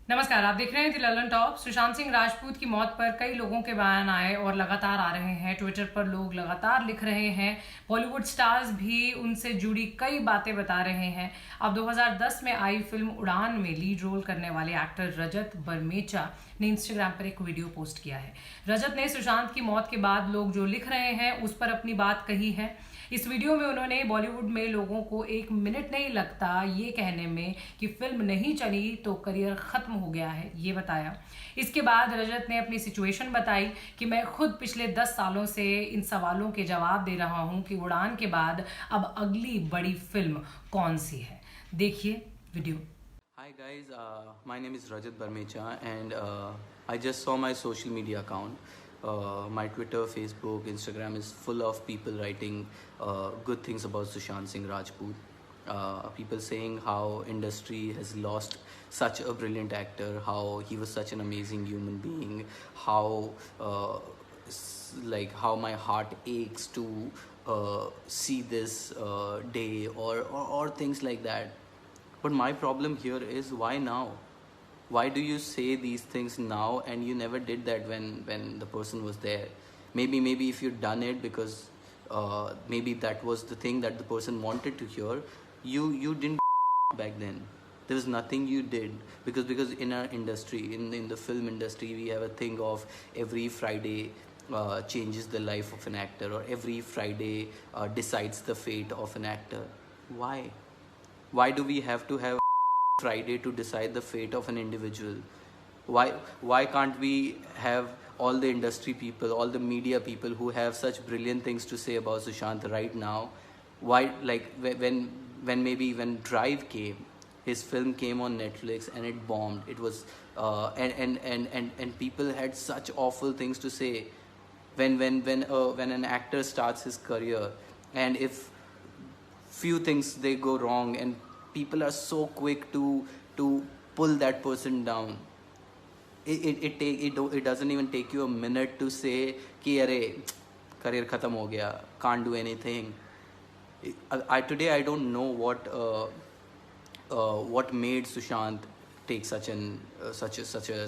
नमस्कार, आप देख रहे हैं द ललन टॉप। सुशांत सिंह राजपूत की मौत पर कई लोगों के बयान आए और लगातार आ रहे हैं। ट्विटर पर लोग लगातार लिख रहे हैं। बॉलीवुड स्टार्स भी उनसे जुड़ी कई बातें बता रहे हैं। अब 2010 में आई फिल्म उड़ान में लीड रोल करने वाले एक्टर रजत बरमेचा ने इंस्टाग्राम पर एक वीडियो पोस्ट किया है। रजत ने सुशांत की मौत के बाद लोग जो लिख रहे हैं उस पर अपनी बात कही है। इस वीडियो में उन्होंने बॉलीवुड में लोगों को 1 मिनट नहीं लगता ये कहने में कि फिल्म नहीं चली तो करियर खत्म हो गया है, ये बताया। इसके बाद रजत ने अपनी सिचुएशन बताई कि मैं खुद पिछले 10 सालों से इन सवालों के जवाब दे रहा हूं कि उड़ान के बाद अब अगली बड़ी फिल्म कौन सी है। देखिए video. Hi guys, my name is Rajat Barmecha and I just saw my social media account. My Twitter, Facebook, Instagram is full of people writing good things about Sushant Singh Rajput. People saying how industry has lost such a brilliant actor, how he was such an amazing human being, how how my heart aches to see this day or things like that. But my problem here is, why now? Why do you say these things now and you never did that when the person was there? Maybe if you'd done it because maybe that was the thing that the person wanted to hear, you didn't back then. There was nothing you did because in our industry, in the film industry, we have a thing of every Friday changes the life of an actor, or every Friday decides the fate of an actor. Why? Why do we have to have Friday to decide the fate of an individual? Why can't we have all the industry people, all the media people who have such brilliant things to say about Sushant right now? Why, like when Drive came, his film came on Netflix and it bombed. It was and people had such awful things to say when an actor starts his career, and if few things they go wrong and people are so quick to pull that person down. It doesn't even take you a minute to say कि अरे career खत्म हो गया, can't do anything. Today I don't know what made Sushant take such a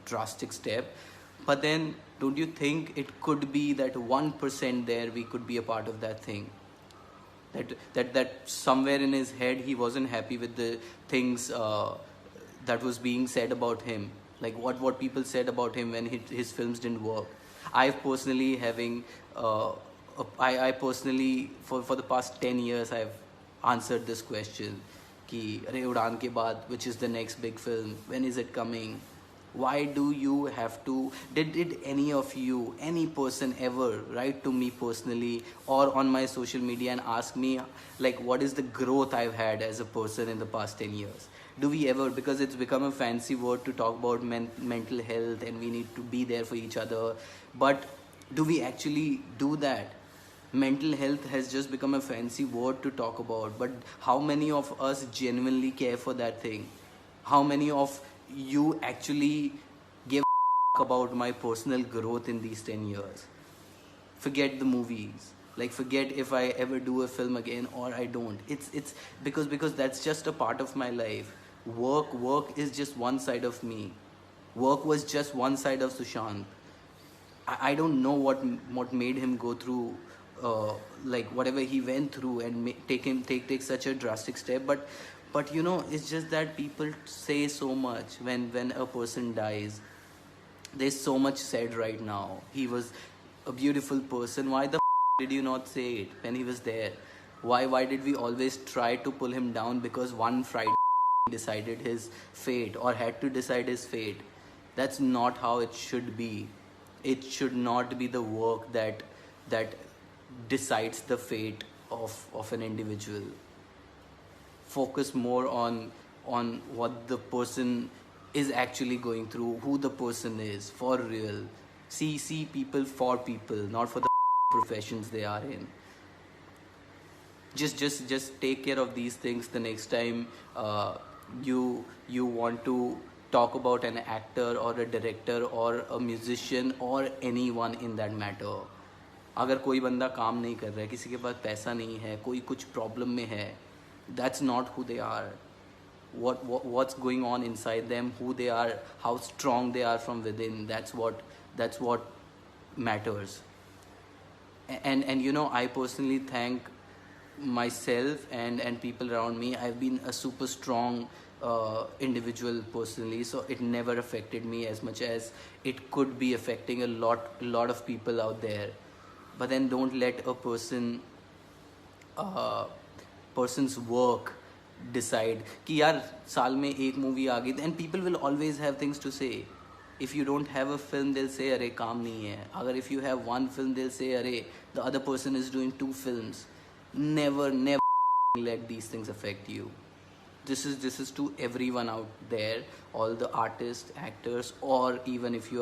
drastic step, but then don't you think it could be that 1% there we could be a part of that thing? That somewhere in his head he wasn't happy with the things that was being said about him, like what people said about him when his films didn't work. I've personally I personally for the past 10 years I've answered this question कि अरे उड़ान के बाद which is the next big film, when is it coming? Why do you have to did any of you, any person ever write to me personally or on my social media and ask me like what is the growth I've had as a person in the past 10 years? Do we ever? Because it's become a fancy word to talk about mental health and we need to be there for each other, but do we actually do that? Mental health has just become a fancy word to talk about, but how many of us genuinely care for that thing? How many of you actually give about my personal growth in these 10 years? Forget the movies, like forget if I ever do a film again or I don't. It's because that's just a part of my life. Work is just one side of me. Work was just one side of Sushant. I don't know what made him go through like whatever he went through and take such a drastic step, but you know, it's just that people say so much when a person dies. There's so much said right now. He was a beautiful person. Why the did you not say it when he was there? Why did we always try to pull him down because one Friday decided his fate or had to decide his fate? That's not how it should be. It should not be the work that decides the fate of an individual. Focus more on what the person is actually going through, who the person is for real. See people for people, not for the professions they are in. Just take care of these things the next time you want to talk about an actor or a director or a musician or anyone in that matter. अगर कोई बंदा काम नहीं कर रहा है, किसी के पास पैसा नहीं है, कोई कुछ प्रॉब्लम में है, that's not who they are. what's going on inside them, who they are, how strong they are from within. That's what matters. And you know, I personally thank myself and people around me. I've been a super strong individual personally, so it never affected me as much as it could be affecting a lot of people out there. But then don't let a person's work decide कि यार साल में एक movie आ गई, and people will always have things to say. If you don't have a film, they'll say अरे काम नहीं है. अगर if you have one film, they'll say अरे the other person is doing 2 films. Never let these things affect you. This is to everyone out there, all the artists, actors, or even if you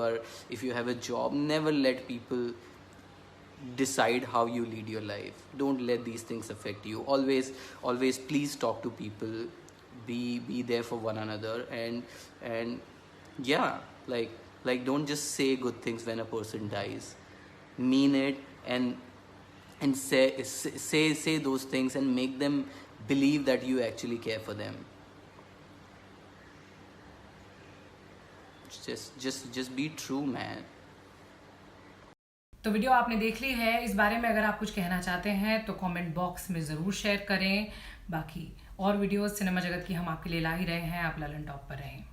have a job. Never let people decide how you lead your life. Don't let these things affect you. Always please talk to people, be there for one another, and yeah, like don't just say good things when a person dies. Mean it, and say those things and make them believe that you actually care for them. Just be true, man. तो video आपने देख ली है. इस बारे में अगर आप कुछ कहना चाहते हैं तो कमेंट बॉक्स में ज़रूर शेयर करें. बाकी और वीडियोस सिनेमा जगत की हम आपके लिए ला ही रहे हैं. आप ललन टॉप पर रहें.